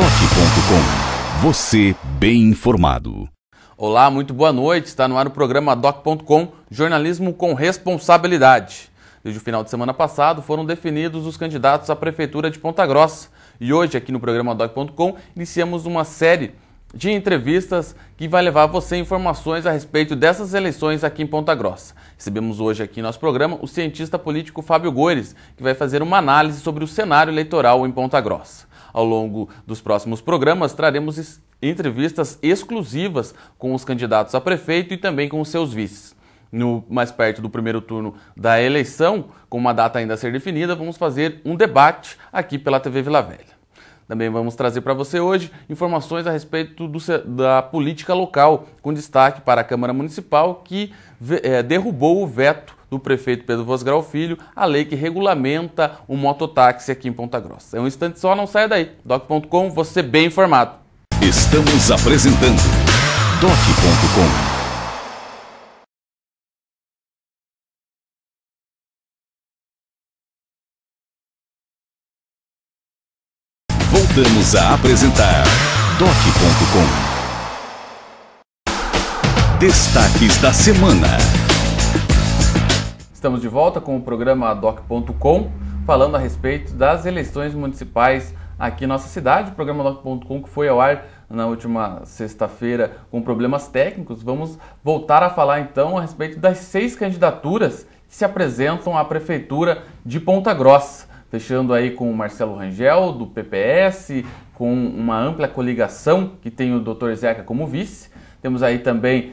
Doc.com. Você bem informado. Olá, muito boa noite. Está no ar o programa Doc.com, jornalismo com responsabilidade. Desde o final de semana passado foram definidos os candidatos à Prefeitura de Ponta Grossa. E hoje, aqui no programa Doc.com, iniciamos uma série de entrevistas que vai levar você informações a respeito dessas eleições aqui em Ponta Grossa. Recebemos hoje aqui no nosso programa o cientista político Fábio Gores, que vai fazer uma análise sobre o cenário eleitoral em Ponta Grossa. Ao longo dos próximos programas, traremos entrevistas exclusivas com os candidatos a prefeito e também com os seus vices. Mais perto do primeiro turno da eleição, com uma data ainda a ser definida, vamos fazer um debate aqui pela TV Vila Velha. Também vamos trazer para você hoje informações a respeito da política local, com destaque para a Câmara Municipal, que derrubou o veto do prefeito Pedro Vosgrau Filho, a lei que regulamenta o mototáxi aqui em Ponta Grossa. É um instante só, não saia daí. Doc.com, você bem informado. Estamos apresentando Doc.com. Voltamos a apresentar Doc.com. Destaques da semana. Estamos de volta com o programa Doc.com, falando a respeito das eleições municipais aqui em nossa cidade. O programa Doc.com que foi ao ar na última sexta-feira com problemas técnicos. Vamos voltar a falar então a respeito das 6 candidaturas que se apresentam à Prefeitura de Ponta Grossa. Fechando aí com o Marcelo Rangel, do PPS, com uma ampla coligação que tem o Dr. Zeca como vice. Temos aí também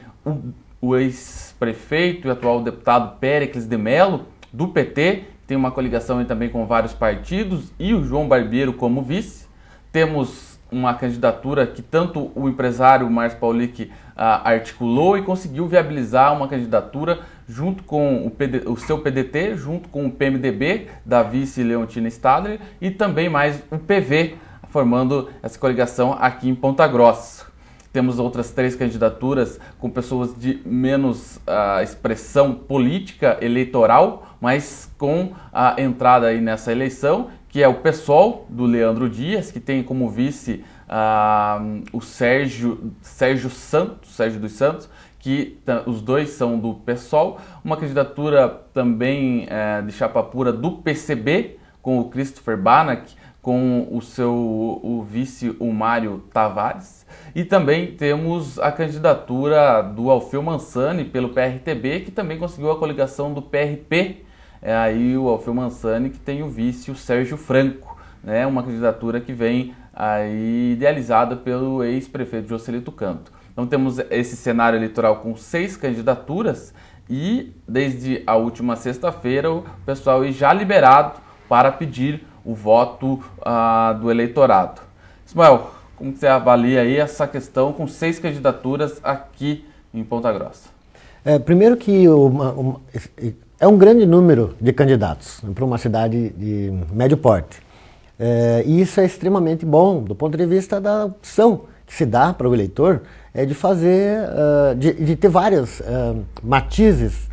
o ex-prefeito e atual deputado Péricles de Mello, do PT, que tem uma coligação aí também com vários partidos, e o João Barbeiro como vice. Temos uma candidatura que tanto o empresário Márcio Paulic articulou e conseguiu viabilizar uma candidatura junto com o seu PDT, junto com o PMDB da vice Leontina Stadler e também mais o PV, formando essa coligação aqui em Ponta Grossa. Temos outras 3 candidaturas com pessoas de menos expressão política eleitoral, mas com a entrada aí nessa eleição, que é o PSOL, do Leandro Dias, que tem como vice o Sérgio dos Santos, que os dois são do PSOL. Uma candidatura também de chapa pura do PCB, com o Christopher Banach, com o vice, o Mário Tavares. E também temos a candidatura do Alfeu Mansani pelo PRTB, que também conseguiu a coligação do PRP. É aí o Alfeu Mansani, que tem o vice, o Sérgio Franco, né? Uma candidatura que vem aí idealizada pelo ex-prefeito Joselito Canto. Então temos esse cenário eleitoral com 6 candidaturas e desde a última sexta-feira o pessoal é já liberado para pedir o voto do eleitorado. Ismael, como você avalia aí essa questão com 6 candidaturas aqui em Ponta Grossa? Primeiro que é um grande número de candidatos para uma cidade de médio porte. E isso é extremamente bom do ponto de vista da opção que se dá para o eleitor de fazer, de ter vários matizes,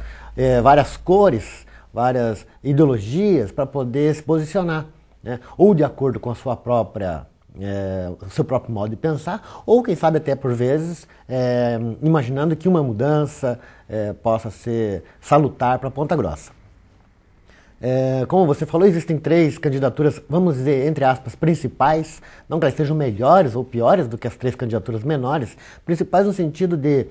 várias cores, várias ideologias para poder se posicionar, né? Ou de acordo com a sua própria o seu próprio modo de pensar, ou quem sabe até por vezes imaginando que uma mudança possa ser salutar para Ponta Grossa. Como você falou, existem 3 candidaturas, vamos dizer, entre aspas, principais, não que elas sejam melhores ou piores do que as 3 candidaturas menores, principais no sentido de,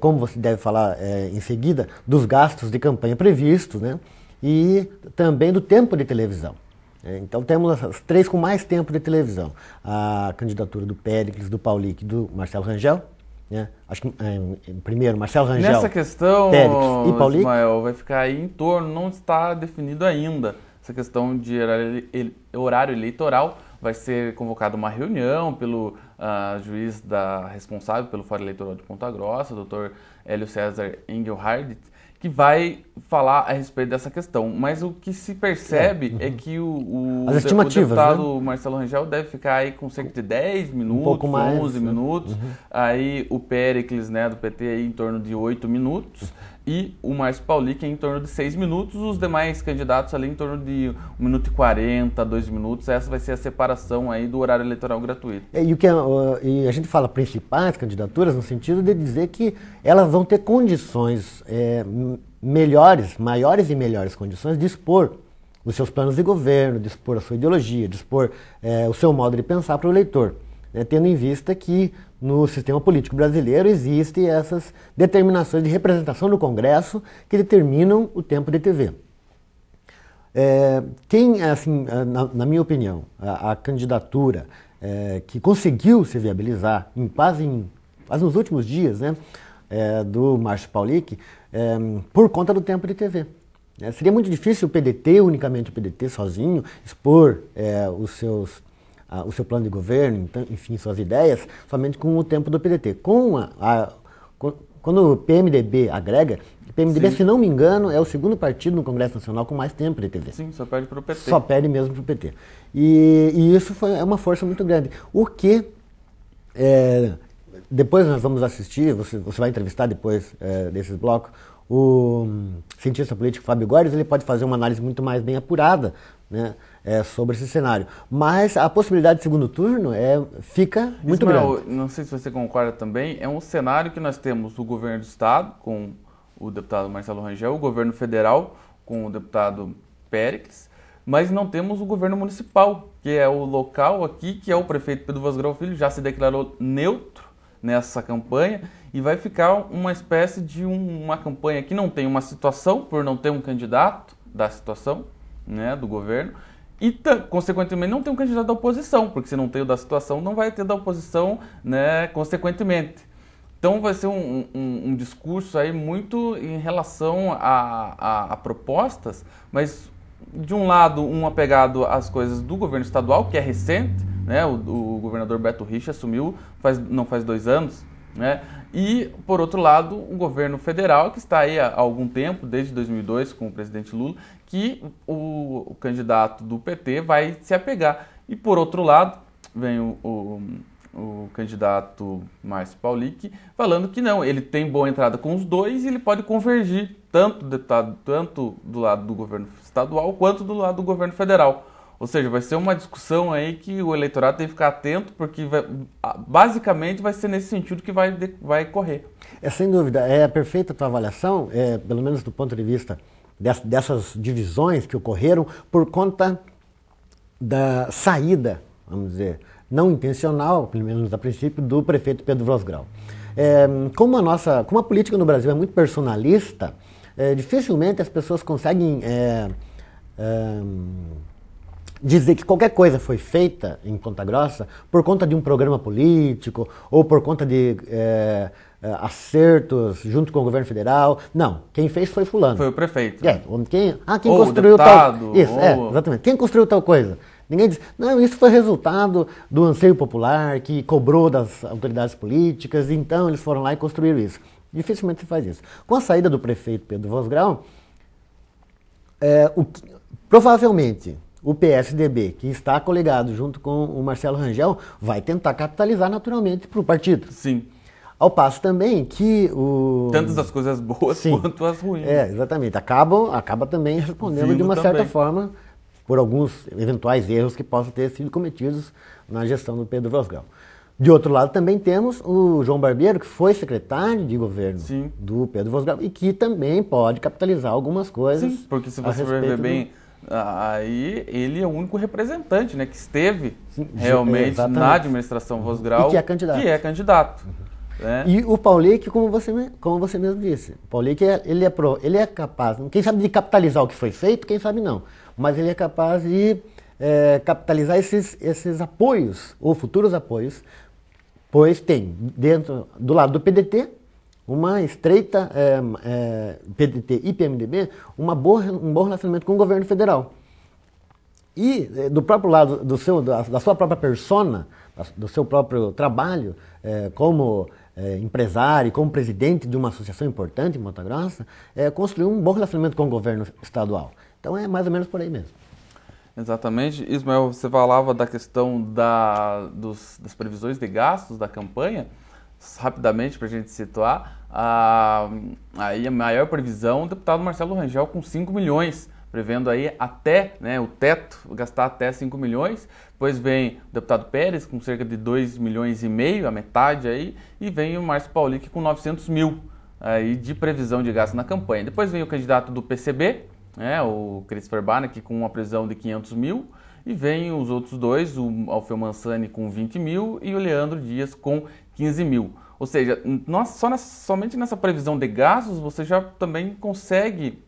como você deve falar em seguida, dos gastos de campanha previstos, né? E também do tempo de televisão. Então temos as 3 com mais tempo de televisão. A candidatura do Péricles, do Paulic e do Marcelo Rangel. Né? Acho que primeiro Marcelo Rangel, nessa questão, Péricles e Paulic. Ismael, vai ficar aí em torno, não está definido ainda. Essa questão de horário eleitoral, vai ser convocada uma reunião pelo juiz responsável pelo Fórum Eleitoral de Ponta Grossa, o Dr. Hélio César Engelhardt, que vai falar a respeito dessa questão. Mas o que se percebe é que o deputado, né? Marcelo Rangel deve ficar aí com cerca de 10 minutos, um pouco mais, 11 minutos. Aí o Péricles, né, do PT, aí em torno de 8 minutos. e o Márcio Paulic em torno de 6 minutos, os demais candidatos ali em torno de 1 minuto e 40, 2 minutos. Essa vai ser a separação aí do horário eleitoral gratuito. E a gente fala principais candidaturas no sentido de dizer que elas vão ter condições maiores e melhores condições de expor os seus planos de governo, de expor a sua ideologia, de expor o seu modo de pensar para o eleitor, né, tendo em vista que no sistema político brasileiro existem essas determinações de representação no Congresso que determinam o tempo de TV. Na minha opinião, a candidatura que conseguiu se viabilizar quase nos últimos dias, né, do Márcio Paulic, por conta do tempo de TV. Seria muito difícil unicamente o PDT sozinho, expor o seu plano de governo, então, enfim, suas ideias, somente com o tempo do PDT. Quando o PMDB agrega, o PMDB, Sim. se não me engano, é o segundo partido no Congresso Nacional com mais tempo de TV. Sim, só perde para o PT. Só perde mesmo para o PT. E isso é uma força muito grande. O que, depois nós vamos assistir, você vai entrevistar depois desses blocos, o cientista político Fábio Góes, ele pode fazer uma análise muito mais bem apurada, né, sobre esse cenário. Mas a possibilidade de segundo turno fica muito grande. Não sei se você concorda também, é um cenário que nós temos o governo do Estado, com o deputado Marcelo Rangel, o governo federal, com o deputado Péricles, mas não temos o governo municipal, que é o local aqui, que é o prefeito Pedro Vosgrau Filho, já se declarou neutro nessa campanha, e vai ficar uma espécie de uma campanha que não tem uma situação, por não ter um candidato da situação, né, do governo, e consequentemente não tem um candidato da oposição, porque se não tem o da situação, não vai ter da oposição, né, consequentemente. Então vai ser um discurso aí muito em relação a propostas, mas de um lado um apegado às coisas do governo estadual, que é recente, né, o governador Beto Richa assumiu não faz 2 anos, né? E, por outro lado, o governo federal, que está aí há algum tempo, desde 2002, com o presidente Lula, que o candidato do PT vai se apegar. E, por outro lado, vem o candidato Márcio Paulic falando que não, ele tem boa entrada com os dois e ele pode convergir tanto do lado do governo estadual quanto do lado do governo federal. Ou seja, vai ser uma discussão aí que o eleitorado tem que ficar atento, porque basicamente vai ser nesse sentido que vai correr. Sem dúvida, é perfeita a tua avaliação, pelo menos do ponto de vista dessas divisões que ocorreram por conta da saída, vamos dizer, não intencional, pelo menos a princípio, do prefeito Pedro Vosgrau. Como a política no Brasil é muito personalista, dificilmente as pessoas conseguem dizer que qualquer coisa foi feita em Ponta Grossa por conta de um programa político ou por conta de acertos junto com o governo federal. Não, quem fez foi fulano. Foi o prefeito. Quem ou construiu o deputado, tal... Isso, exatamente. Quem construiu tal coisa? Ninguém diz, não, isso foi resultado do anseio popular que cobrou das autoridades políticas, então eles foram lá e construíram isso. Dificilmente se faz isso. Com a saída do prefeito Pedro Vosgrau, provavelmente o PSDB, que está coligado junto com o Marcelo Rangel, vai tentar capitalizar naturalmente para o partido. Sim. Ao passo também que tantas as coisas boas quanto as ruins. Exatamente. Acaba também respondendo de uma certa forma por alguns eventuais erros que possam ter sido cometidos na gestão do Pedro Vosgrau. De outro lado, também temos o João Barbeiro, que foi secretário de governo do Pedro Vosgrau e que também pode capitalizar algumas coisas. Sim, porque se você for ver bem, aí ele é o único representante, né, que esteve realmente na administração Vosgrau e que é candidato. Né? E o Paulic, como você mesmo disse, o Paulic ele é capaz, quem sabe de capitalizar o que foi feito, quem sabe não, mas ele é capaz de capitalizar esses apoios, ou futuros apoios, pois tem do lado do PDT, uma estreita, PDT e PMDB, um bom relacionamento com o governo federal. E do próprio lado da sua própria persona, do seu próprio trabalho, como empresário, como presidente de uma associação importante em Ponta Grossa, construiu um bom relacionamento com o governo estadual. Então é mais ou menos por aí mesmo. Exatamente. Ismael, você falava da questão das previsões de gastos da campanha, rapidamente para a gente situar, aí a maior previsão, o deputado Marcelo Rangel com 5 milhões, prevendo aí até, né, o teto, gastar até 5 milhões. Depois vem o deputado Pérez com cerca de 2,5 milhões, a metade aí, e vem o Márcio Paulic com 900 mil aí de previsão de gasto na campanha. Depois vem o candidato do PCB, né, o Christopher Barnett, com uma previsão de 500 mil, e vem os outros dois, o Alfeu Mansani com 20 mil e o Leandro Dias com 15 mil. Ou seja, somente nessa previsão de gastos você já também consegue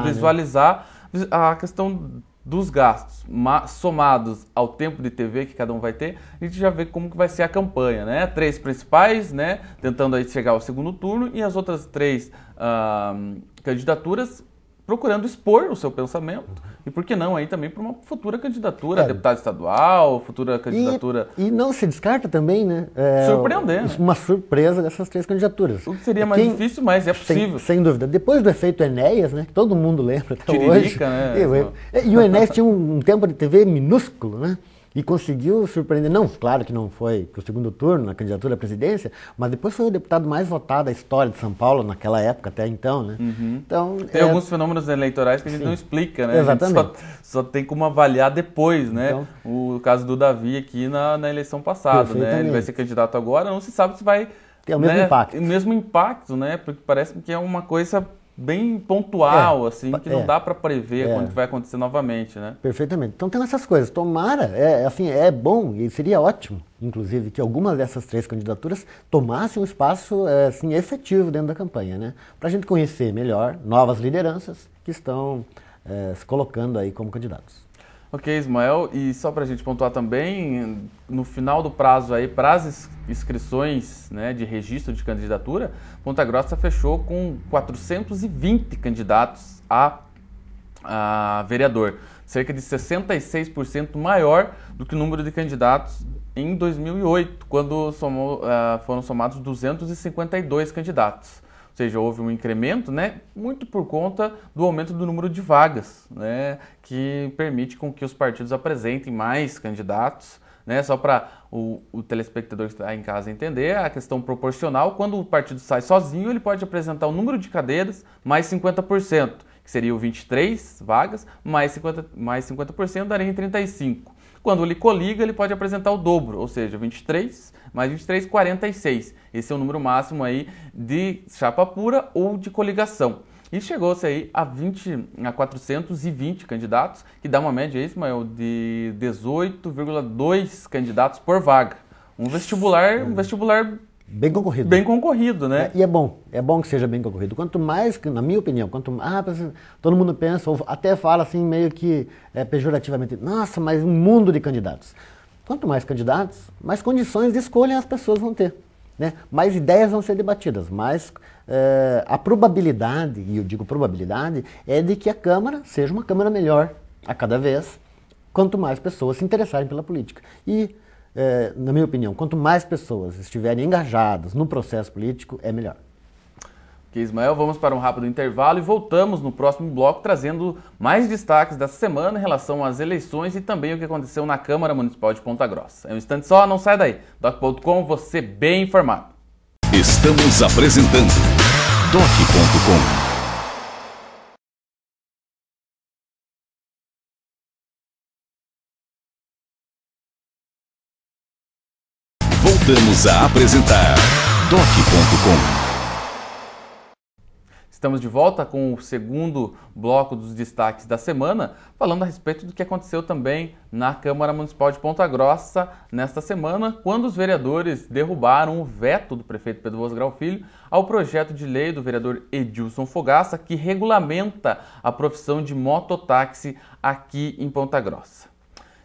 visualizar a questão dos gastos, somados ao tempo de TV que cada um vai ter, a gente já vê como que vai ser a campanha, né? 3 principais, né? Tentando aí chegar ao segundo turno, e as outras 3 candidaturas procurando expor o seu pensamento, e por que não aí também para uma futura candidatura a deputado estadual, futura candidatura... E não se descarta também, né? Surpreender, né? Uma surpresa dessas 3 candidaturas. O que seria mais difícil, mas é possível. Sem dúvida. Depois do efeito Enéas, né? Que todo mundo lembra até hoje. Né? E o Enéas tinha um tempo de TV minúsculo, né? E conseguiu surpreender, não, claro que não foi para o segundo turno, na candidatura à presidência, mas depois foi o deputado mais votado da história de São Paulo, naquela época até então, né? Então, tem alguns fenômenos eleitorais que a gente não explica, né? Exatamente. A gente só tem como avaliar depois, né? Então, o caso do Davi aqui na eleição passada, né? Ele vai ser candidato agora, não se sabe se vai ter o mesmo impacto. O mesmo impacto, né? Porque parece que é uma coisa bem pontual, assim, que não dá para prever quando vai acontecer novamente, né? Perfeitamente. Então tem essas coisas. Tomara, assim, é bom e seria ótimo, inclusive, que algumas dessas 3 candidaturas tomassem um espaço assim, efetivo dentro da campanha, né? Para a gente conhecer melhor novas lideranças que estão se colocando aí como candidatos. Ok, Ismael, e só para a gente pontuar também, no final do prazo aí para as inscrições, né, de registro de candidatura, Ponta Grossa fechou com 420 candidatos a vereador, cerca de 66% maior do que o número de candidatos em 2008, quando foram somados 252 candidatos. Ou seja, houve um incremento, né, muito por conta do aumento do número de vagas, né, que permite com que os partidos apresentem mais candidatos, né, só para o telespectador que está em casa entender, a questão proporcional, quando o partido sai sozinho, ele pode apresentar o número de cadeiras mais 50%, que seriam 23 vagas, mais 50% daria em 35. Quando ele coliga, ele pode apresentar o dobro, ou seja, 23 mais 23, 46. Esse é o número máximo aí de chapa pura ou de coligação. E chegou-se aí a 420 candidatos, que dá uma média, Ismael, de 18,2 candidatos por vaga. Um vestibular bem concorrido. Bem concorrido, né? E é bom que seja bem concorrido. Quanto mais, na minha opinião, todo mundo pensa, ou até fala assim meio que pejorativamente, nossa, mas um mundo de candidatos. Quanto mais candidatos, mais condições de escolha as pessoas vão ter, né? Mais ideias vão ser debatidas, mais a probabilidade, e eu digo probabilidade, é de que a Câmara seja uma Câmara melhor a cada vez, quanto mais pessoas se interessarem pela política. E, na minha opinião, quanto mais pessoas estiverem engajadas no processo político, é melhor. Ok, Ismael, vamos para um rápido intervalo e voltamos no próximo bloco trazendo mais destaques dessa semana em relação às eleições e também o que aconteceu na Câmara Municipal de Ponta Grossa. É um instante só, não sai daí. Doc.com, você bem informado. Estamos apresentando Doc.com. Voltamos a apresentar Doc.com. Estamos de volta com o segundo bloco dos destaques da semana, falando a respeito do que aconteceu também na Câmara Municipal de Ponta Grossa nesta semana, quando os vereadores derrubaram o veto do prefeito Pedro Vosgrau Filho ao projeto de lei do vereador Edilson Fogaça, que regulamenta a profissão de mototáxi aqui em Ponta Grossa.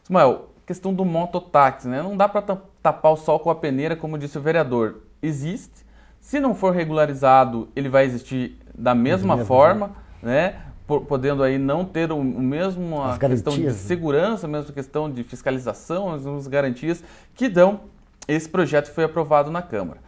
Ismael, questão do mototáxi, né? Não dá para tapar o sol com a peneira, como disse o vereador. Existe. Se não for regularizado, ele vai existir da mesma forma, né? Podendo aí não ter a mesma questão de segurança, a mesma questão de fiscalização, as mesmas garantias que dão. Esse projeto foi aprovado na Câmara.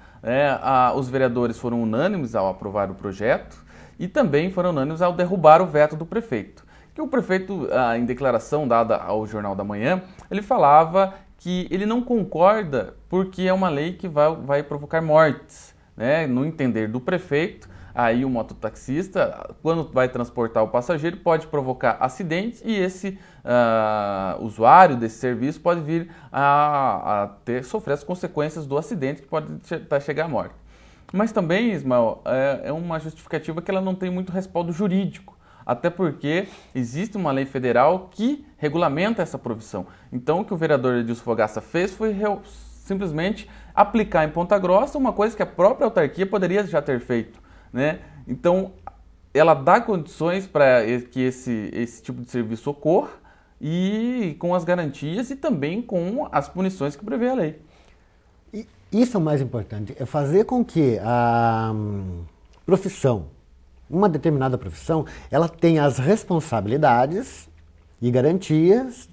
Os vereadores foram unânimes ao aprovar o projeto e também foram unânimes ao derrubar o veto do prefeito. Que o prefeito, em declaração dada ao Jornal da Manhã, ele falava que ele não concorda porque é uma lei que vai provocar mortes, né? No entender do prefeito, aí o mototaxista, quando vai transportar o passageiro, pode provocar acidentes e esse usuário desse serviço pode vir a sofrer as consequências do acidente, que pode chegar à morte. Mas também, Ismael, é uma justificativa que ela não tem muito respaldo jurídico, até porque existe uma lei federal que regulamenta essa profissão. Então, o que o vereador Edilson Fogaça fez foi simplesmente aplicar em Ponta Grossa uma coisa que a própria autarquia poderia já ter feito, né? Então, ela dá condições para que esse tipo de serviço ocorra e com as garantias e também com as punições que prevê a lei. Isso é o mais importante, é fazer com que a profissão, uma determinada profissão, ela tenha as responsabilidades e garantias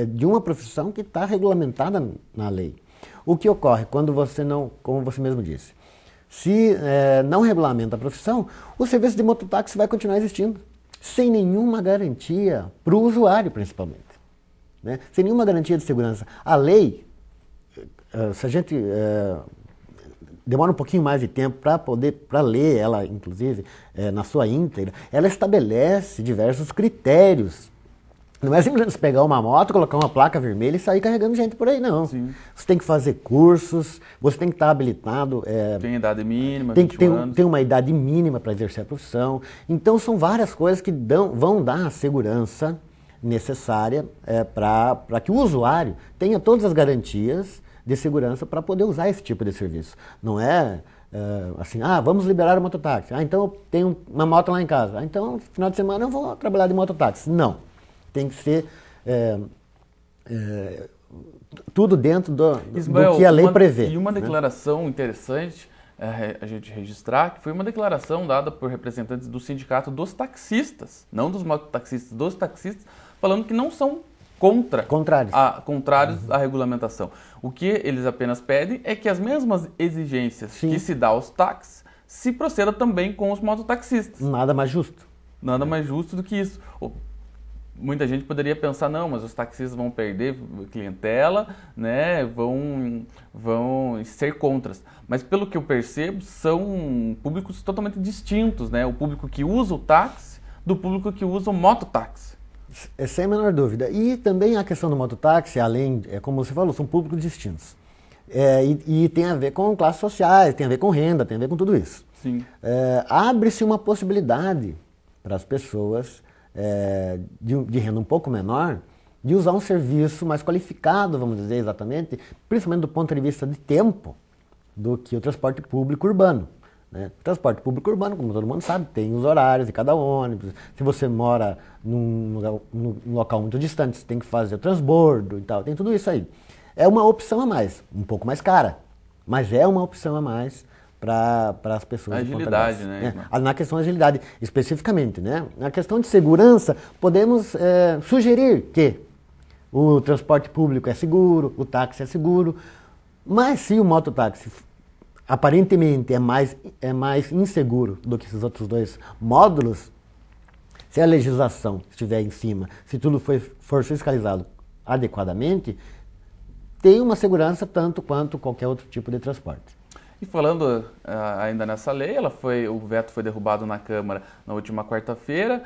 de uma profissão que está regulamentada na lei. O que ocorre quando você não, como você mesmo disse, se não regulamenta a profissão, o serviço de mototáxi vai continuar existindo, sem nenhuma garantia para o usuário, principalmente, né? Sem nenhuma garantia de segurança. A lei, se a gente demora um pouquinho mais de tempo para ler ela, inclusive, na sua íntegra, ela estabelece diversos critérios. Não é simplesmente pegar uma moto, colocar uma placa vermelha e sair carregando gente por aí, não. Sim. Você tem que fazer cursos, você tem que estar habilitado. Tem idade mínima, tem que ter anos. Tem uma idade mínima para exercer a profissão. Então, são várias coisas que vão dar a segurança necessária para que o usuário tenha todas as garantias de segurança para poder usar esse tipo de serviço. Não é assim, vamos liberar o mototáxi. Então eu tenho uma moto lá em casa. Então, no final de semana eu vou trabalhar de mototáxi. Não. Tem que ser tudo dentro do que a lei prevê. E uma né? declaração interessante a gente registrar, que foi uma declaração dada por representantes do sindicato dos taxistas, não dos mototaxistas, dos taxistas, falando que não são contrários à regulamentação. O que eles apenas pedem é que as mesmas exigências que se dá aos táxis se proceda também com os mototaxistas. Nada mais justo. Nada mais justo do que isso. Muita gente poderia pensar, não, mas os taxistas vão perder clientela, né, vão ser contras. Mas pelo que eu percebo, são públicos totalmente distintos, né? O público que usa o táxi do público que usa o mototáxi. Sem a menor dúvida. E também a questão do mototáxi, além, como você falou, são públicos distintos. E tem a ver com classes sociais, tem a ver com renda, tem a ver com tudo isso. Sim. Abre-se uma possibilidade para as pessoas de renda um pouco menor de usar um serviço mais qualificado, vamos dizer exatamente, principalmente do ponto de vista de tempo, do que o transporte público urbano. Né? O transporte público urbano, como todo mundo sabe, tem os horários de cada ônibus. Se você mora num local muito distante, você tem que fazer o transbordo e tal. Tem tudo isso aí. É uma opção a mais, um pouco mais cara, mas é uma opção a mais para as pessoas. Agilidade, né? Na questão de agilidade, especificamente, né? Na questão de segurança, podemos sugerir que o transporte público é seguro, o táxi é seguro, mas se o mototáxi aparentemente é mais inseguro do que esses outros dois módulos, se a legislação estiver em cima, se tudo for fiscalizado adequadamente, tem uma segurança tanto quanto qualquer outro tipo de transporte. E falando ainda nessa lei, o veto foi derrubado na Câmara na última quarta-feira,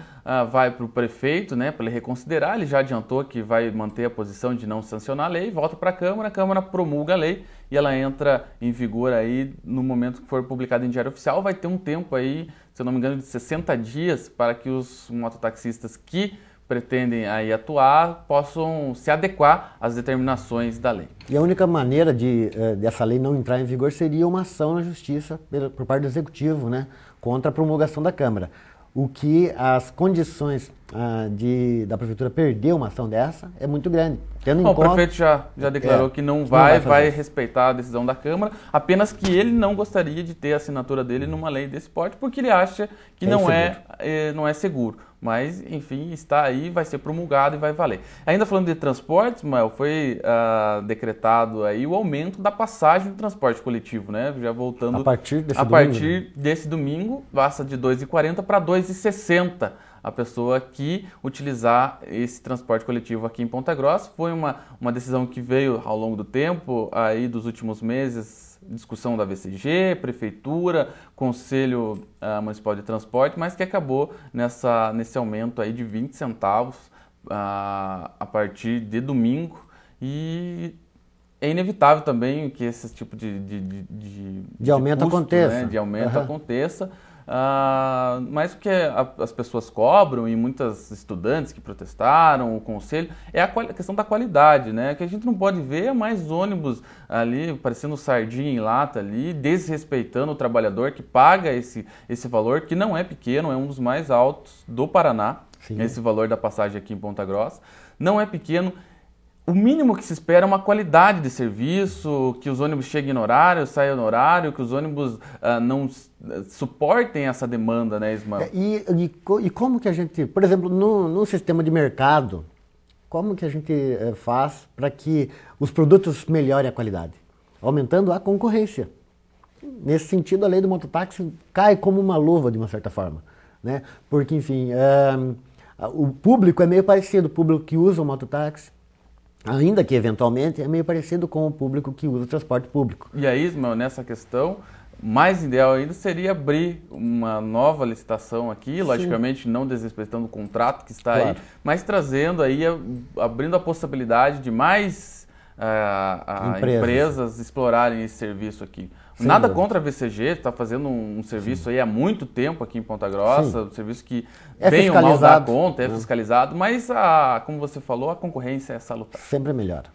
vai para o prefeito, né, para ele reconsiderar. Ele já adiantou que vai manter a posição de não sancionar a lei, volta para a Câmara promulga a lei e ela entra em vigor aí no momento que for publicada em Diário Oficial. Vai ter um tempo aí, se eu não me engano, de 60 dias para que os mototaxistas que pretendem aí atuar possam se adequar às determinações da lei. E a única maneira dessa lei não entrar em vigor seria uma ação na Justiça por parte do Executivo, né, contra a promulgação da Câmara. O que as condições da Prefeitura perder uma ação dessa é muito grande. O prefeito já declarou que não vai respeitar a decisão da Câmara, apenas que ele não gostaria de ter a assinatura dele numa lei desse porte, porque ele acha que não é seguro. Mas, enfim, está aí, vai ser promulgado e vai valer. Ainda falando de transportes, Mael, foi decretado aí o aumento da passagem do transporte coletivo, né? Já voltando... A partir desse domingo, passa de R$ 2,40 para R$ 2,60 a pessoa que utilizar esse transporte coletivo aqui em Ponta Grossa. Foi uma decisão que veio ao longo do tempo, aí dos últimos meses, discussão da VCG, Prefeitura, Conselho Municipal de Transporte, mas que acabou nesse aumento aí de 20 centavos a partir de domingo. E é inevitável também que esse tipo de aumento custo, aconteça. Né, de aumento aconteça. Mas o que as pessoas cobram, e muitos estudantes que protestaram, o conselho, é a questão da qualidade, né? Que a gente não pode ver mais ônibus ali, parecendo sardinha em lata ali, desrespeitando o trabalhador que paga esse valor, que não é pequeno, é um dos mais altos do Paraná, esse valor da passagem aqui em Ponta Grossa. Não é pequeno. O mínimo que se espera é uma qualidade de serviço, que os ônibus cheguem no horário, saiam no horário, que os ônibus não suportem essa demanda, né, Ismael? E como que a gente, por exemplo, no sistema de mercado, como que a gente faz para que os produtos melhorem a qualidade? Aumentando a concorrência. Nesse sentido, a lei do mototáxi cai como uma luva, de uma certa forma, né? Porque, enfim, o público é meio parecido, o público que usa o mototáxi, ainda que eventualmente, é meio parecido com o público que usa o transporte público. E aí, Ismael, nessa questão, mais ideal ainda seria abrir uma nova licitação aqui, logicamente não desrespeitando o contrato que está aí, mas trazendo aí, abrindo a possibilidade de mais empresas explorarem esse serviço aqui. Nada contra a VCG, está fazendo um serviço aí há muito tempo aqui em Ponta Grossa, um serviço que bem ou mal dá conta, é fiscalizado, mas, como você falou, a concorrência é salutar. Sempre melhor.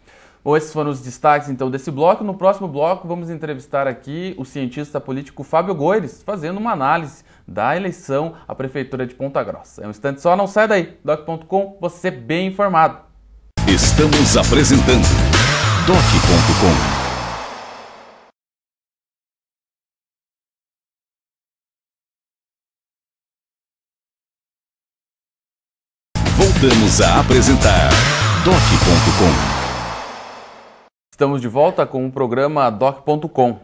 Bom, esses foram os destaques, então, desse bloco. No próximo bloco, vamos entrevistar aqui o cientista político Fábio Goires, fazendo uma análise da eleição à Prefeitura de Ponta Grossa. É um instante só, não sai daí. Doc.com, você bem informado. Estamos apresentando Doc.com. Voltamos a apresentar Doc.com. Estamos de volta com o programa Doc.com.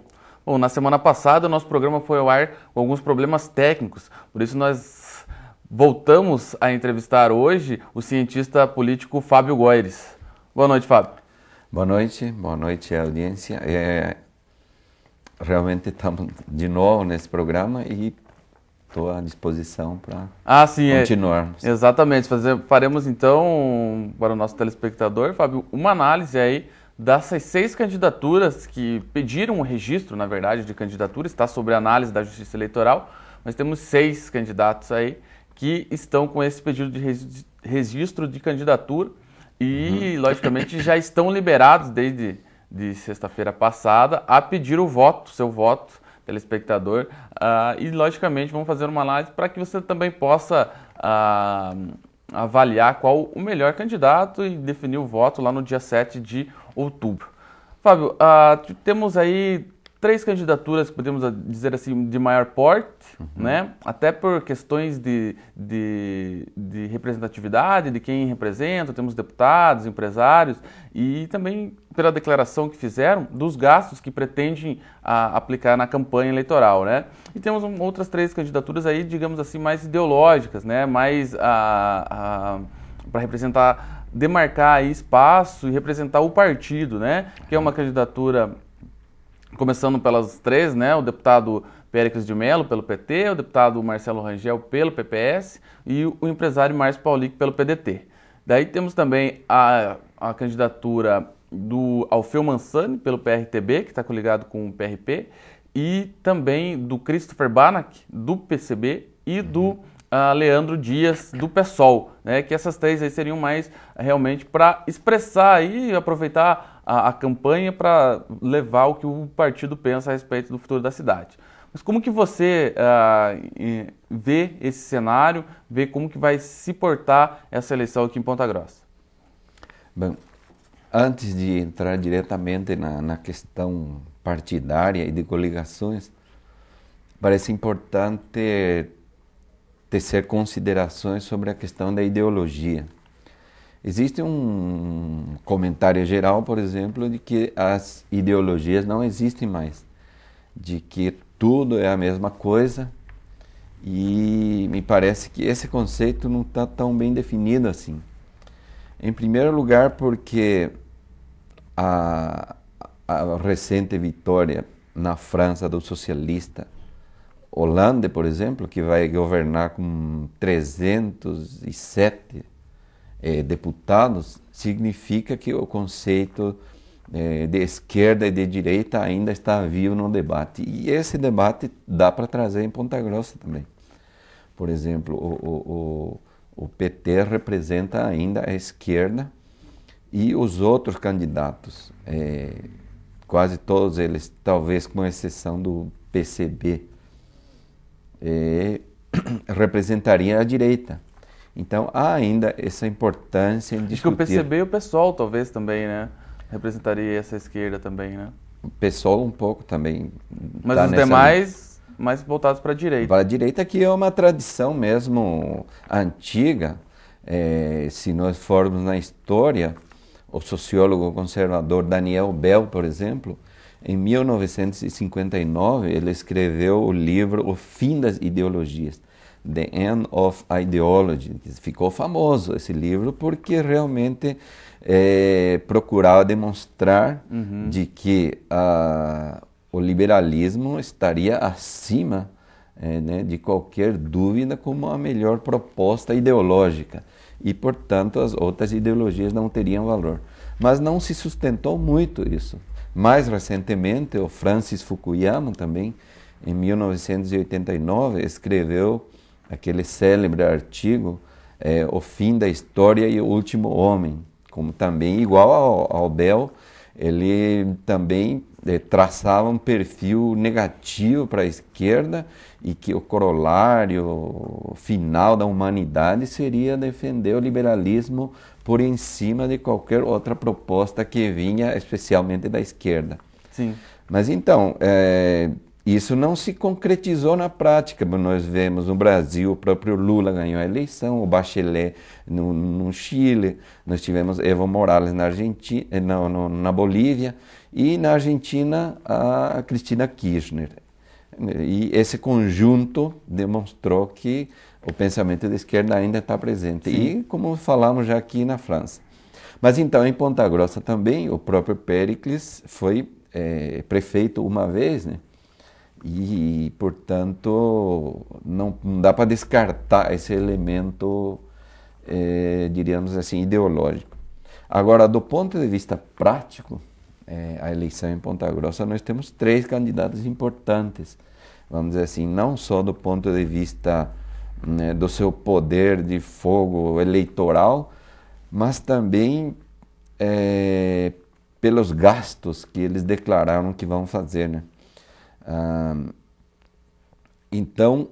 Bom, na semana passada, o nosso programa foi ao ar com alguns problemas técnicos, por isso nós voltamos a entrevistar hoje o cientista político Fábio Goires. Boa noite, Fábio. Boa noite audiência. Realmente estamos de novo nesse programa e estou à disposição para continuarmos. Exatamente. Faremos então, para o nosso telespectador, Fábio, uma análise aí dessas 6 candidaturas que pediram um registro, na verdade, de candidatura, está sob análise da Justiça Eleitoral, mas temos 6 candidatos aí que estão com esse pedido de registro de candidatura e, logicamente, já estão liberados desde sexta-feira passada a pedir o voto, seu voto, telespectador, e, logicamente, vamos fazer uma análise para que você também possa avaliar qual o melhor candidato e definir o voto lá no dia 7 de outubro. Fábio, temos aí 3 candidaturas, podemos dizer assim, de maior porte, né? Até por questões de representatividade, de quem representa, temos deputados, empresários, e também pela declaração que fizeram dos gastos que pretendem aplicar na campanha eleitoral, né? E temos outras 3 candidaturas aí, digamos assim, mais ideológicas, né? Mais para representar, demarcar aí espaço e representar o partido, né? Que é uma candidatura, começando pelas 3, né? O deputado Péricles de Mello, pelo PT, o deputado Marcelo Rangel, pelo PPS, e o empresário Márcio Paulic, pelo PDT. Daí temos também a candidatura do Alfeu Mansani, pelo PRTB, que está coligado com o PRP, e também do Christopher Banach, do PCB, e do Leandro Dias, do PSOL, né? Que essas 3 aí seriam mais realmente para expressar e aproveitar a campanha para levar o que o partido pensa a respeito do futuro da cidade. Mas como que você vê esse cenário, vê como que vai se portar essa eleição aqui em Ponta Grossa? Bom, antes de entrar diretamente na questão partidária e de coligações, parece importante tecer considerações sobre a questão da ideologia. Existe um comentário geral, por exemplo, de que as ideologias não existem mais, de que tudo é a mesma coisa E me parece que esse conceito não está tão bem definido assim. Em primeiro lugar, porque a recente vitória na França do socialista Hollande, por exemplo, que vai governar com 307 deputados, significa que o conceito de esquerda e de direita ainda está vivo no debate. E esse debate dá para trazer em Ponta Grossa também. Por exemplo, o PT representa ainda a esquerda e os outros candidatos, quase todos eles, talvez com exceção do PCB, representariam a direita. Então há ainda essa importância em discutir. Acho que o PCB e o PSOL talvez também, né? Representaria essa esquerda também, né? O PSOL um pouco também. Mas os demais mais voltados para a direita. Para a direita, que é uma tradição mesmo antiga. Se nós formos na história, o sociólogo conservador Daniel Bell, por exemplo, em 1959, ele escreveu o livro O Fim das Ideologias, The End of Ideology. Ficou famoso esse livro porque realmente procurava demonstrar de que o liberalismo estaria acima de qualquer dúvida como a melhor proposta ideológica e, portanto, as outras ideologias não teriam valor. Mas não se sustentou muito isso. Mais recentemente, o Francis Fukuyama também, em 1989, escreveu aquele célebre artigo O Fim da História e o Último Homem, como também, igual ao Bell, ele também traçava um perfil negativo para a esquerda e que o corolário final da humanidade seria defender o liberalismo por em cima de qualquer outra proposta que vinha especialmente da esquerda. Sim. Mas então, isso não se concretizou na prática. Nós vemos no Brasil, o próprio Lula ganhou a eleição, o Bachelet no Chile, nós tivemos Evo Morales na Argentina, na Bolívia, e na Argentina a Cristina Kirchner. E esse conjunto demonstrou que o pensamento da esquerda ainda está presente. Sim. E como falamos já aqui na França. Mas então, em Ponta Grossa também, o próprio Péricles foi prefeito uma vez, né? E, portanto, não dá para descartar esse elemento, diríamos assim, ideológico. Agora, do ponto de vista prático, a eleição em Ponta Grossa, nós temos 3 candidatos importantes, vamos dizer assim, não só do ponto de vista do seu poder de fogo eleitoral, mas também pelos gastos que eles declararam que vão fazer, né? Então,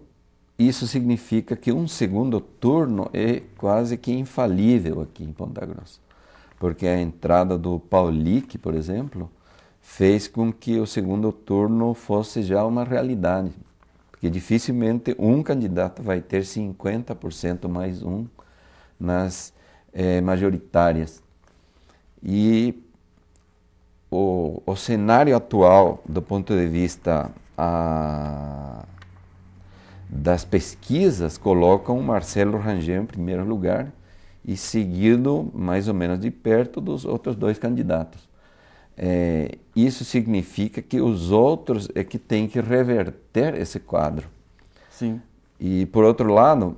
isso significa que um segundo turno é quase que infalível aqui em Ponta Grossa, porque a entrada do Paulic, por exemplo, fez com que o segundo turno fosse já uma realidade, porque dificilmente um candidato vai ter 50% mais um nas majoritárias. E o cenário atual, do ponto de vista das pesquisas, colocam Marcelo Rangel em primeiro lugar e seguido mais ou menos de perto dos outros 2 candidatos. Isso significa que os outros é que têm que reverter esse quadro. Sim. E, por outro lado,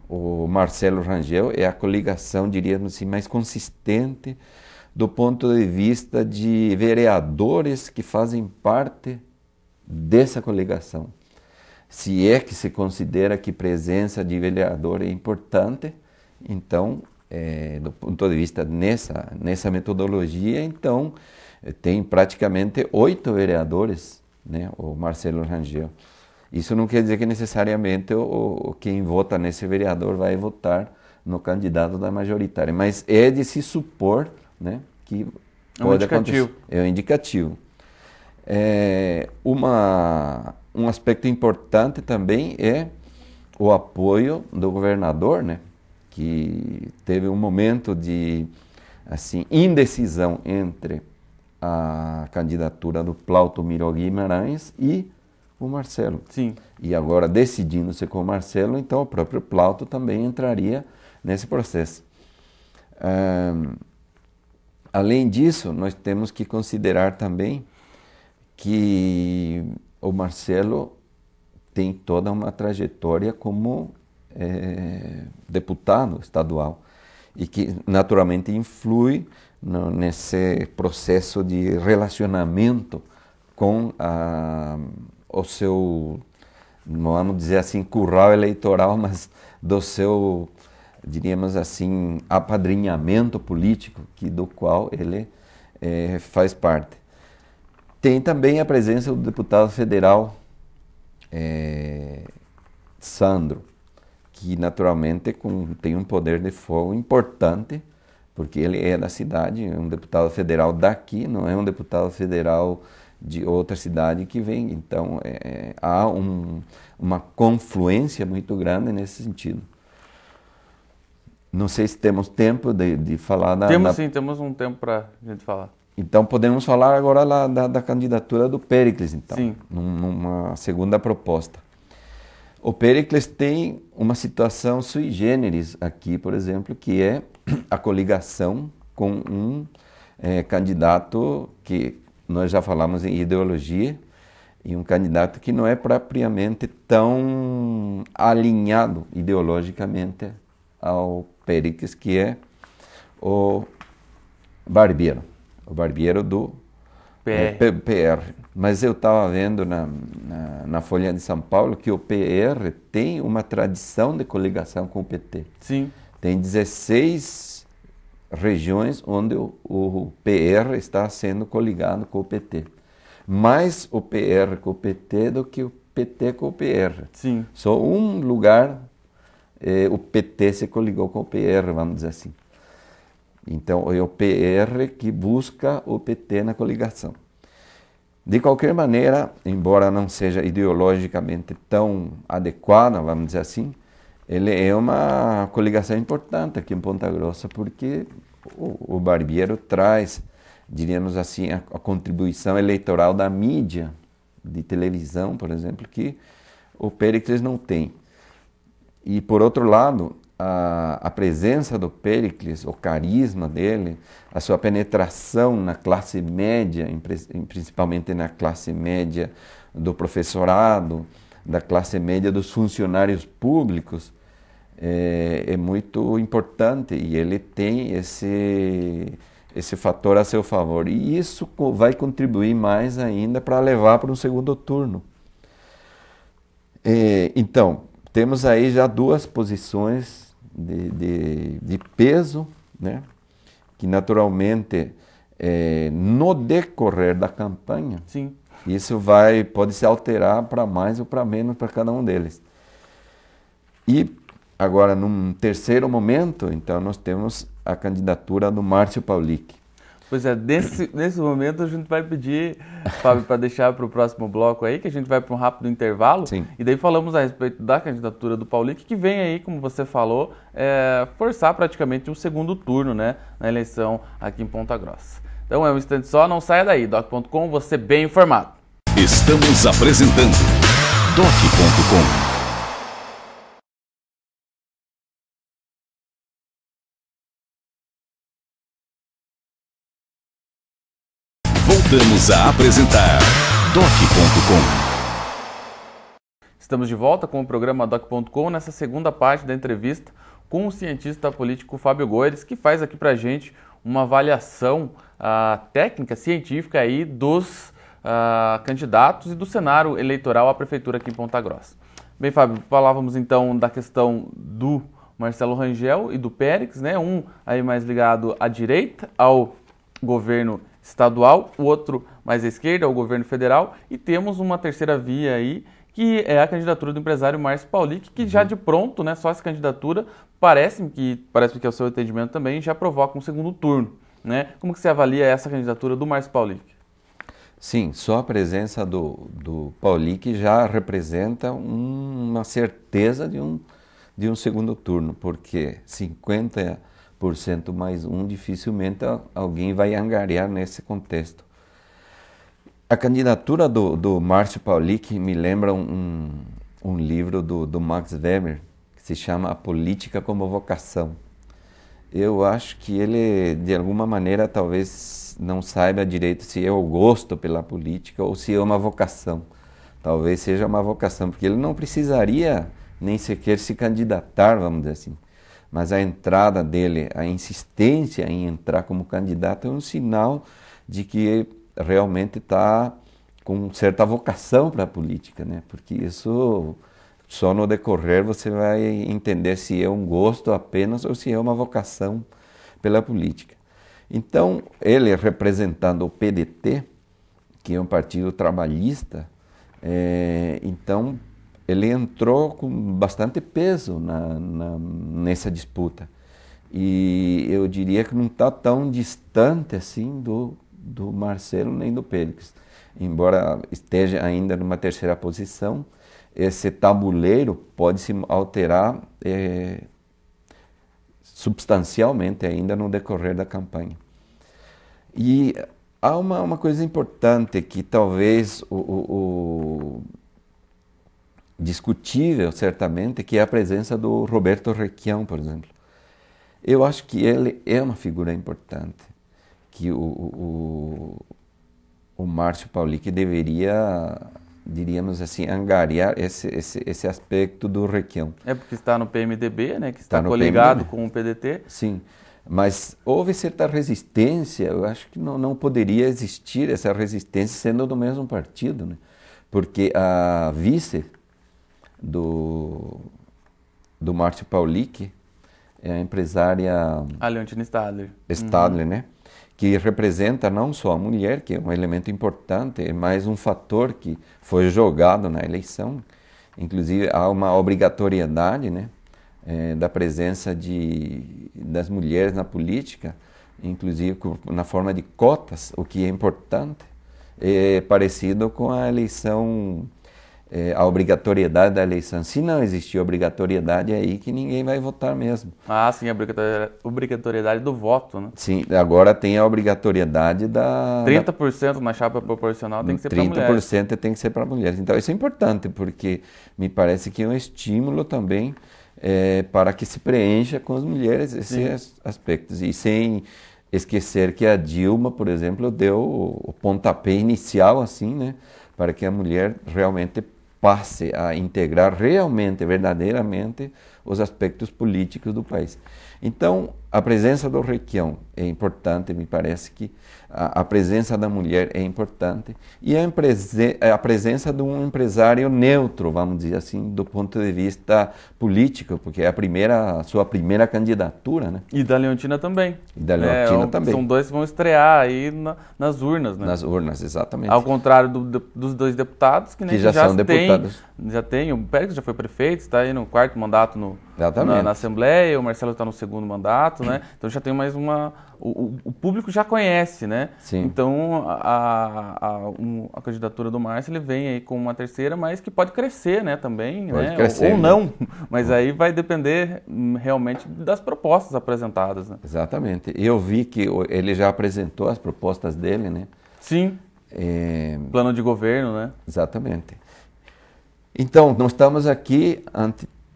o Marcelo Rangel é a coligação, diríamos assim, mais consistente do ponto de vista de vereadores que fazem parte dessa coligação. Se é que se considera que presença de vereador é importante, então, do ponto de vista nessa metodologia, então, tem praticamente 8 vereadores, né, o Marcelo Rangel. Isso não quer dizer que necessariamente quem vota nesse vereador vai votar no candidato da majoritária, mas é de se supor, né, que pode acontecer. É um indicativo. Um aspecto importante também é o apoio do governador, né, que teve um momento de indecisão entre a candidatura do Plauto Miro Guimarães e com o Marcelo. Sim. E agora, decidindo-se com o Marcelo, então o próprio Plauto também entraria nesse processo. Além disso, nós temos que considerar também que o Marcelo tem toda uma trajetória como deputado estadual e que naturalmente influi nesse processo de relacionamento com o seu, vamos dizer assim, curral eleitoral, mas do seu, diríamos assim, apadrinhamento político, do qual ele faz parte. Tem também a presença do deputado federal Sandro, que naturalmente tem um poder de fogo importante, porque ele é da cidade, é um deputado federal daqui, não é um deputado federal de outra cidade que vem. Então, há uma confluência muito grande nesse sentido. Não sei se temos tempo de falar Sim, temos um tempo para a gente falar. Então, podemos falar agora lá da candidatura do Péricles, então, sim, numa segunda proposta. O Péricles tem uma situação sui generis aqui, por exemplo, que é a coligação com um candidato que nós já falamos em ideologia, e um candidato que não é propriamente tão alinhado ideologicamente ao Péricles, que é o Barbiero do PR. Mas eu estava vendo na Folha de São Paulo que o PR tem uma tradição de coligação com o PT. Sim. Tem 16 regiões onde o PR está sendo coligado com o PT. Mais o PR com o PT do que o PT com o PR. Sim. Só um lugar o PT se coligou com o PR, vamos dizer assim. Então, é o PR que busca o PT na coligação. De qualquer maneira, embora não seja ideologicamente tão adequada, vamos dizer assim, ele é uma coligação importante aqui em Ponta Grossa, porque o Barbiero traz, diríamos assim, a contribuição eleitoral da mídia, de televisão, por exemplo, que o Péricles não tem. E, por outro lado, a presença do Péricles, o carisma dele, a sua penetração na classe média, principalmente na classe média do professorado, da classe média dos funcionários públicos, é muito importante, e ele tem esse fator a seu favor. E isso vai contribuir mais ainda para levar para um segundo turno. Então, temos aí já duas posições de peso, né? Que naturalmente, no decorrer da campanha, sim, isso pode se alterar para mais ou para menos para cada um deles. E agora, num terceiro momento, então, nós temos a candidatura do Márcio Paulic. Pois é, nesse momento a gente vai pedir, Fábio, para deixar para o próximo bloco aí, que a gente vai para um rápido intervalo. Sim. E daí falamos a respeito da candidatura do Paulic, que vem aí, como você falou, forçar praticamente um segundo turno, né, na eleição aqui em Ponta Grossa. Então é um instante só, não saia daí. Doc.com, você bem informado. Estamos apresentando Doc.com. Voltamos a apresentar Doc.com. Estamos de volta com o programa Doc.com nessa segunda parte da entrevista com o cientista político Fábio Goires, que faz aqui pra gente uma avaliação técnica, científica aí dos candidatos e do cenário eleitoral à prefeitura aqui em Ponta Grossa. Bem, Fábio, falávamos então da questão do Marcelo Rangel e do Péricles, né? Um aí mais ligado à direita, ao governo estadual, o outro mais à esquerda, ao governo federal, e temos uma terceira via aí, que é a candidatura do empresário Márcio Paulic, que já de pronto, né, só essa candidatura, parece que é o seu entendimento também, já provoca um segundo turno, né? Como que você avalia essa candidatura do Márcio Paulic? Sim, só a presença do Paulic já representa uma certeza de um segundo turno, porque 50% mais um, dificilmente alguém vai angariar nesse contexto. A candidatura do Márcio Paulic me lembra um livro do Max Weber, que se chama A Política como Vocação. Eu acho que ele, de alguma maneira, talvez não saiba direito se é o gosto pela política ou se é uma vocação. Talvez seja uma vocação, porque ele não precisaria nem sequer se candidatar, vamos dizer assim. Mas a entrada dele, a insistência em entrar como candidato é um sinal de que realmente está com certa vocação para a política, né? Porque isso, só no decorrer você vai entender se é um gosto apenas ou se é uma vocação pela política. Então, ele representando o PDT, que é um partido trabalhista, então ele entrou com bastante peso nessa disputa. E eu diria que não está tão distante assim do Marcelo nem do Péricles. Embora esteja ainda numa terceira posição, esse tabuleiro pode se alterar substancialmente ainda no decorrer da campanha. E há uma coisa importante que talvez discutível, certamente, que é a presença do Roberto Requião, por exemplo. Eu acho que ele é uma figura importante, que o Márcio Paulic deveria, diríamos assim, angariar esse aspecto do Requião. É porque está no PMDB, né, que está coligado com o PDT. Sim, mas houve certa resistência, eu acho que não poderia existir essa resistência sendo do mesmo partido, né? Porque a vice do Márcio Paulic é a empresária A Leontina Stadler. Stadler, né? Que representa não só a mulher, que é um elemento importante, é mais um fator que foi jogado na eleição. Inclusive, há uma obrigatoriedade, né, da presença das mulheres na política, inclusive na forma de cotas, o que é importante, é parecido com a eleição, a obrigatoriedade da eleição. Se não existir obrigatoriedade, é aí que ninguém vai votar mesmo. Ah, sim, a obrigatoriedade do voto, né? Sim, agora tem a obrigatoriedade da... 30% na chapa proporcional tem que ser para mulheres. 30% tem que ser para mulheres. Então, isso é importante, porque me parece que é um estímulo também para que se preencha com as mulheres esses aspectos. E sem esquecer que a Dilma, por exemplo, deu o pontapé inicial, assim, né, para que a mulher realmente passe a integrar realmente, verdadeiramente, os aspectos políticos do país. Então, a presença do Requião é importante, me parece que a presença da mulher é importante, e a presença de um empresário neutro, vamos dizer assim, do ponto de vista político, porque é a sua primeira candidatura, né? E da Leontina também. E da Leontina também. São dois que vão estrear aí nas urnas, né? Nas urnas, exatamente. Ao contrário dos dois deputados, que já são deputados. Já tem, o Péricles já foi prefeito, está aí no 4º mandato na Assembleia, o Marcelo está no 2º mandato, né? Então já tem mais o público já conhece, né? Sim. Então a candidatura do Márcio, ele vem aí com uma terceira, mas que pode crescer, né, também, pode né? Crescer, ou não, mas aí vai depender realmente das propostas apresentadas, né? Exatamente. Eu vi que ele já apresentou as propostas dele, né? Sim. Plano de governo, né? Exatamente. Então, nós estamos aqui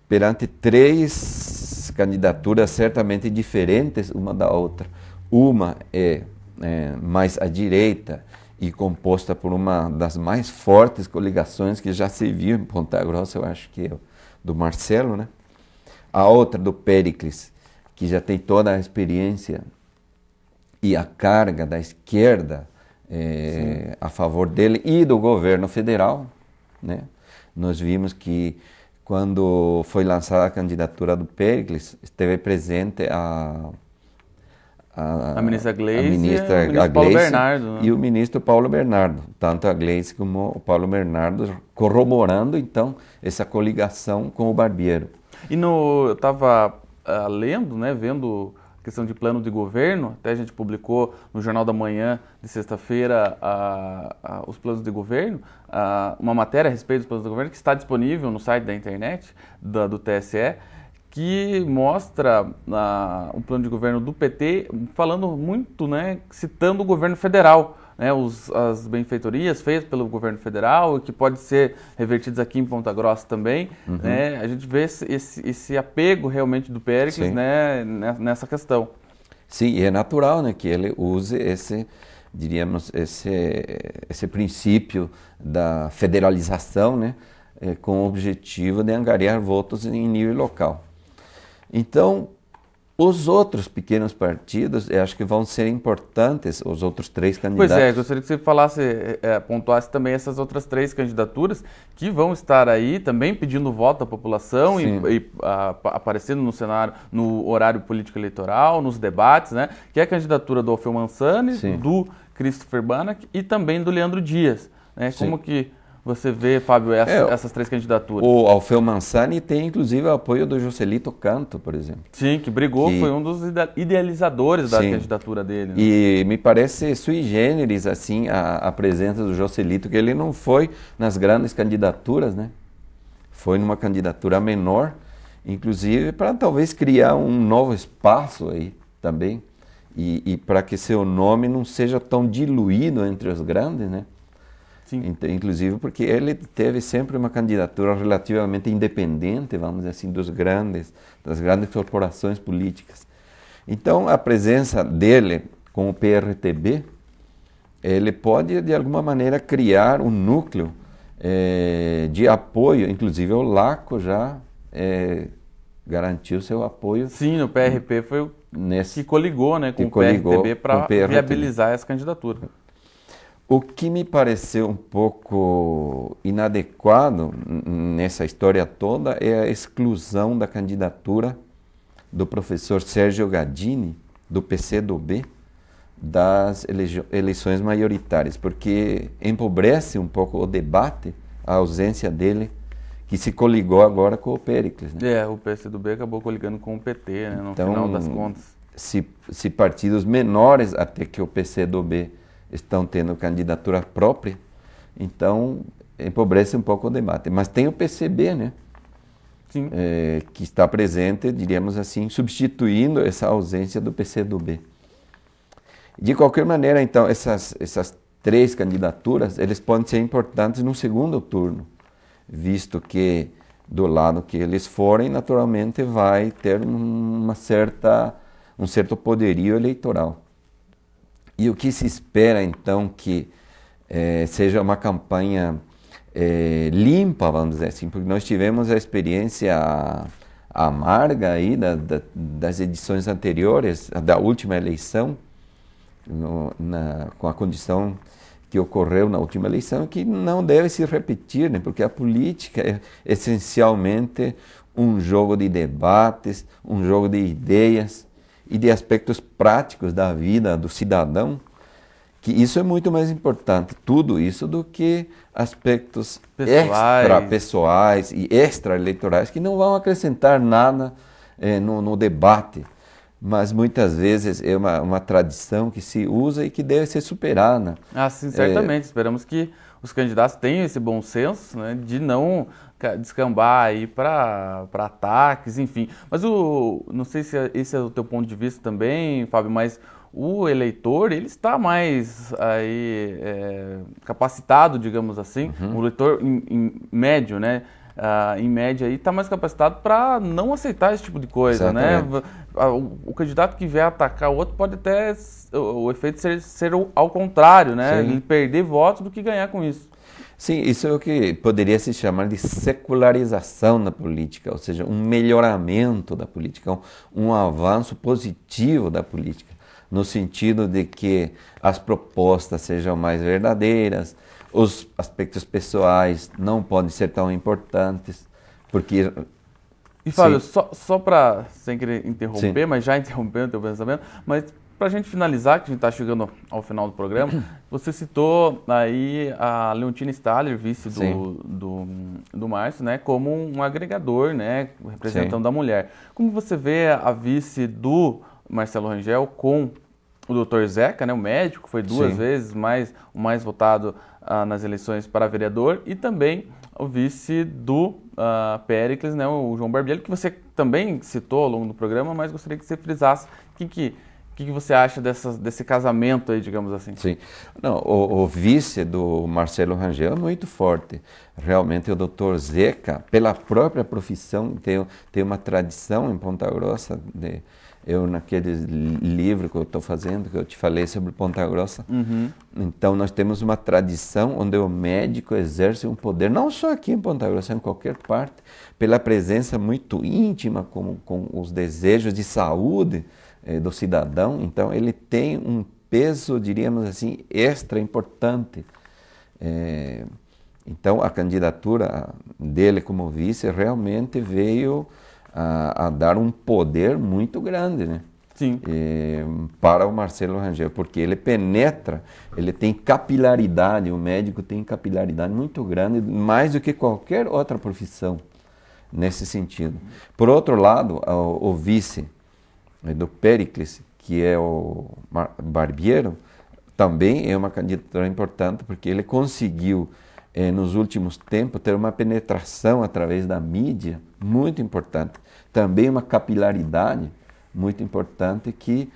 perante 3 candidaturas certamente diferentes uma da outra. Uma é mais à direita e composta por uma das mais fortes coligações que já se viu em Ponta Grossa, eu acho que é do Marcelo, né? A outra do Péricles, que já tem toda a experiência e a carga da esquerda a favor dele e do governo federal, né? Nós vimos que quando foi lançada a candidatura do Péricles, esteve presente a ministra Gleice e o ministro Paulo Bernardo, né? E o ministro Paulo Bernardo, tanto a Gleice como o Paulo Bernardo corroborando então essa coligação com o Barbeiro. E eu estava lendo, né, vendo a questão de plano de governo, até a gente publicou no Jornal da Manhã de sexta-feira os planos de governo, uma matéria a respeito dos planos de governo que está disponível no site da internet do TSE, que mostra o plano de governo do PT falando muito, né, citando o governo federal, né, as benfeitorias feitas pelo governo federal, que pode ser revertidas aqui em Ponta Grossa também, né? A gente vê esse apego realmente do Péricles, né, nessa questão. Sim, e é natural, né, que ele use diríamos, esse princípio da federalização, né, com o objetivo de angariar votos em nível local. Então, os outros pequenos partidos, eu acho que vão ser importantes, os outros 3 candidatos. Pois é, gostaria que você falasse, pontuasse também essas outras 3 candidaturas que vão estar aí também pedindo voto à população e aparecendo no cenário, no horário político eleitoral, nos debates, né? Que é a candidatura do Alfeu Mansani, do Christopher Banach e também do Leandro Dias, né? Como que você vê, Fábio, essas 3 candidaturas? O Alfeu Mansani tem, inclusive, o apoio do Joselito Canto, por exemplo. Sim, que brigou, foi um dos idealizadores da candidatura dele. Né? E me parece sui generis, assim, a presença do Joselito, que ele não foi nas grandes candidaturas, né? Foi numa candidatura menor, inclusive para talvez criar um novo espaço aí também, e para que seu nome não seja tão diluído entre os grandes, né? Sim. Inclusive porque ele teve sempre uma candidatura relativamente independente, vamos dizer assim, das grandes corporações políticas. Então, a presença dele com o PRTB, ele pode, de alguma maneira, criar um núcleo de apoio, inclusive o Laco já garantiu seu apoio. Sim, no PRP foi o que coligou, né, com o PRTB para viabilizar essa candidatura. O que me pareceu um pouco inadequado nessa história toda é a exclusão da candidatura do professor Sérgio Gadini, do PCdoB, das eleições maioritárias, porque empobrece um pouco o debate, a ausência dele, que se coligou agora com o Péricles. Né? O PCdoB acabou coligando com o PT, né, no final das contas. Se partidos menores até que o PCdoB estão tendo candidatura própria, então empobrece um pouco o debate. Mas tem o PCB, né? Sim. Que está presente, diríamos assim, substituindo essa ausência do PCdoB. De qualquer maneira, então, essas 3 candidaturas, eles podem ser importantes no segundo turno, visto que do lado que eles forem, naturalmente vai ter um certo poderio eleitoral. E o que se espera, então, que seja uma campanha limpa, vamos dizer assim, porque nós tivemos a experiência amarga aí das edições anteriores, da última eleição, com a condição que ocorreu na última eleição, que não deve se repetir, né? Porque a política é essencialmente um jogo de debates, um jogo de ideias, e de aspectos práticos da vida do cidadão, que isso é muito mais importante, tudo isso, do que aspectos extra-pessoais e extra-eleitorais, que não vão acrescentar nada no debate, mas muitas vezes é uma tradição que se usa e que deve ser superada. Sim, certamente. Esperamos que os candidatos tenham esse bom senso, né, de não descambar aí para ataques, enfim. Mas não sei se esse é o teu ponto de vista também, Fábio, mas o eleitor, ele está mais aí, capacitado, digamos assim, o eleitor em médio, né? Em média, está mais capacitado para não aceitar esse tipo de coisa, né? O candidato que vier atacar o outro pode até o efeito ser ao contrário, né? Ele perder votos do que ganhar com isso. Sim, isso é o que poderia se chamar de secularização da política, ou seja, um melhoramento da política, um avanço positivo da política, no sentido de que as propostas sejam mais verdadeiras, os aspectos pessoais não podem ser tão importantes, porque... E Fábio, só para, sem querer interromper, mas já interrompendo o teu pensamento, mas para a gente finalizar, que a gente está chegando ao final do programa, você citou aí a Leontina Staller, vice do Márcio, né, como um agregador, né, representando a mulher. Como você vê a vice do Marcelo Rangel com o Dr. Zeca, né, o médico, foi 2 vezes o mais votado nas eleições para vereador, e também o vice do Péricles, né, o João Barbieri, que você também citou ao longo do programa, mas gostaria que você frisasse que você acha desse casamento aí, digamos assim? Sim. Não, o vice do Marcelo Rangel é muito forte. Realmente o Dr. Zeca, pela própria profissão, tem uma tradição em Ponta Grossa. Naquele livro que eu estou fazendo, que eu te falei sobre Ponta Grossa, então nós temos uma tradição onde o médico exerce um poder, não só aqui em Ponta Grossa, em qualquer parte, pela presença muito íntima com os desejos de saúde do cidadão. Então ele tem um peso, diríamos assim, extra importante. Então a candidatura dele como vice realmente veio a dar um poder muito grande, né? Sim. Para o Marcelo Rangel, porque ele penetra, ele tem capilaridade, o médico tem capilaridade muito grande, mais do que qualquer outra profissão, nesse sentido. Por outro lado, o vice do Péricles, que é o Barbiero, também é uma candidatura importante, porque ele conseguiu, nos últimos tempos, ter uma penetração através da mídia muito importante. Também uma capilaridade muito importante que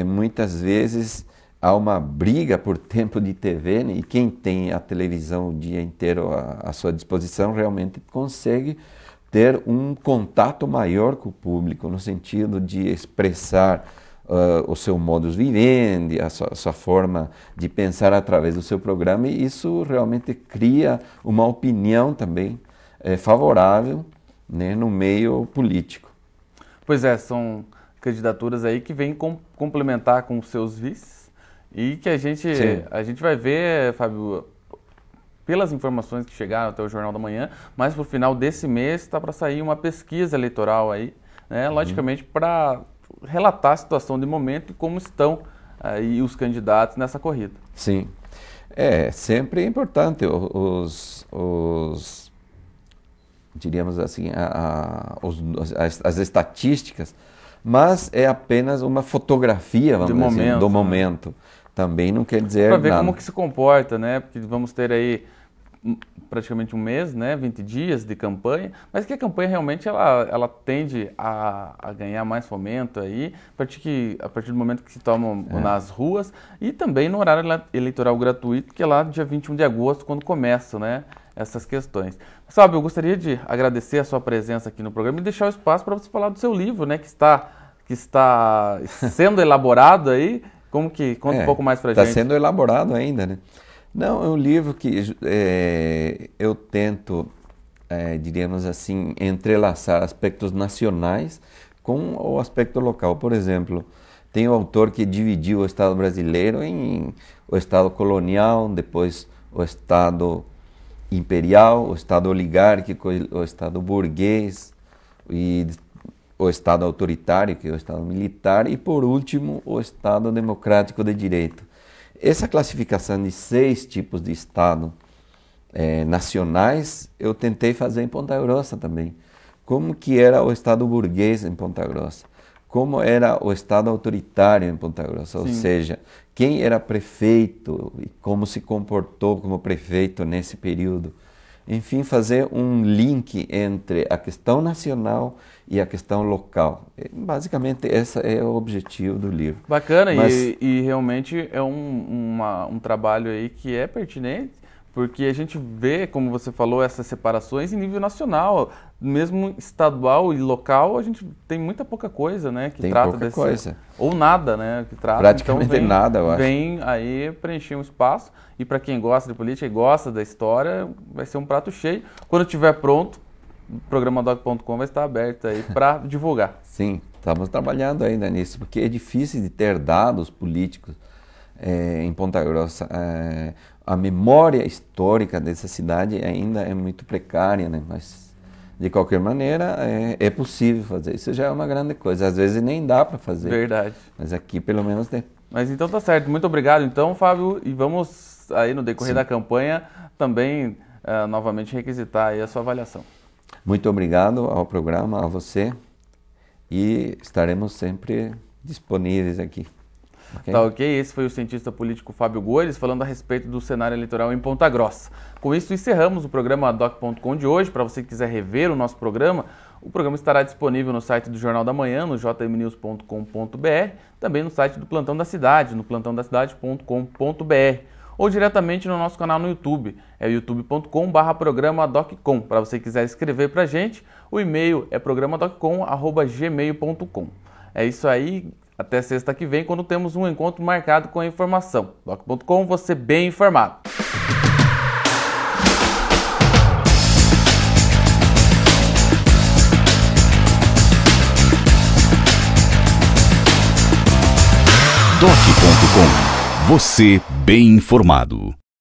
muitas vezes há uma briga por tempo de TV, né? E quem tem a televisão o dia inteiro à sua disposição realmente consegue ter um contato maior com o público, no sentido de expressar o seu modus vivendi, a sua forma de pensar através do seu programa, e isso realmente cria uma opinião também favorável, né, no meio político. Pois é, são candidaturas aí que vêm complementar com os seus vices e que a gente vai ver, Fábio, pelas informações que chegaram até o Jornal da Manhã, mas para o final desse mês está para sair uma pesquisa eleitoral aí, né, logicamente para relatar a situação de momento e como estão aí os candidatos nessa corrida. Sim, sempre é importante diríamos assim, as estatísticas, mas é apenas uma fotografia, vamos dizer assim, do momento. Né? Também não quer dizer nada. Para ver como que se comporta, né? Porque vamos ter aí praticamente um mês, né? 20 dias de campanha, mas que a campanha realmente ela tende a ganhar mais fomento aí, a partir do momento que se tomam nas ruas e também no horário eleitoral gratuito, que é lá dia 21 de agosto, quando começam, né, essas questões. Sabe, eu gostaria de agradecer a sua presença aqui no programa e deixar o espaço para você falar do seu livro, né, que está sendo elaborado aí. Conta um pouco mais para a gente. Está sendo elaborado ainda, né? Não, é um livro que eu tento, diríamos assim, entrelaçar aspectos nacionais com o aspecto local. Por exemplo, tem um autor que dividiu o Estado brasileiro em o Estado colonial, depois o Estado imperial, o Estado oligárquico, o Estado burguês, e o Estado autoritário, que é o Estado militar, e por último o Estado democrático de direito. Essa classificação de 6 tipos de Estado nacionais, eu tentei fazer em Ponta Grossa também. Como que era o Estado burguês em Ponta Grossa? Como era o Estado autoritário em Ponta Grossa? Sim. Ou seja, quem era prefeito e como se comportou como prefeito nesse período. Enfim, fazer um link entre a questão nacional e a questão local. Basicamente, esse é o objetivo do livro. Bacana, e realmente é um trabalho aí que é pertinente, porque a gente vê, como você falou, essas separações em nível nacional, mesmo estadual e local, a gente tem muita pouca coisa, né, que trata desse... coisa. Ou nada, né, que trata. Praticamente então nada, eu acho. Vem aí preencher um espaço, e para quem gosta de política e gosta da história, vai ser um prato cheio. Quando estiver pronto, o programa doc.com vai estar aberto aí para divulgar. Sim, estamos trabalhando ainda nisso, porque é difícil de ter dados políticos em Ponta Grossa. A memória histórica dessa cidade ainda é muito precária, né? Mas de qualquer maneira é possível fazer. Isso já é uma grande coisa. Às vezes nem dá para fazer. Verdade. Mas aqui pelo menos tem. Mas então tá certo. Muito obrigado então, Fábio. E vamos aí no decorrer da campanha também novamente requisitar aí a sua avaliação. Muito obrigado ao programa, a você. E estaremos sempre disponíveis aqui. Okay. Tá ok? Esse foi o cientista político Fábio Gores falando a respeito do cenário eleitoral em Ponta Grossa. Com isso, encerramos o programa Doc.com de hoje. Para você que quiser rever o nosso programa, o programa estará disponível no site do Jornal da Manhã, no jmnews.com.br, também no site do Plantão da Cidade, no plantãodacidade.com.br, ou diretamente no nosso canal no YouTube, é youtube.com/programadoccom. Para você que quiser escrever para a gente, o e-mail é programadoccom@gmail.com. É isso aí, até sexta que vem, quando temos um encontro marcado com a informação. Doc.com, você bem informado. Doc.com, você bem informado.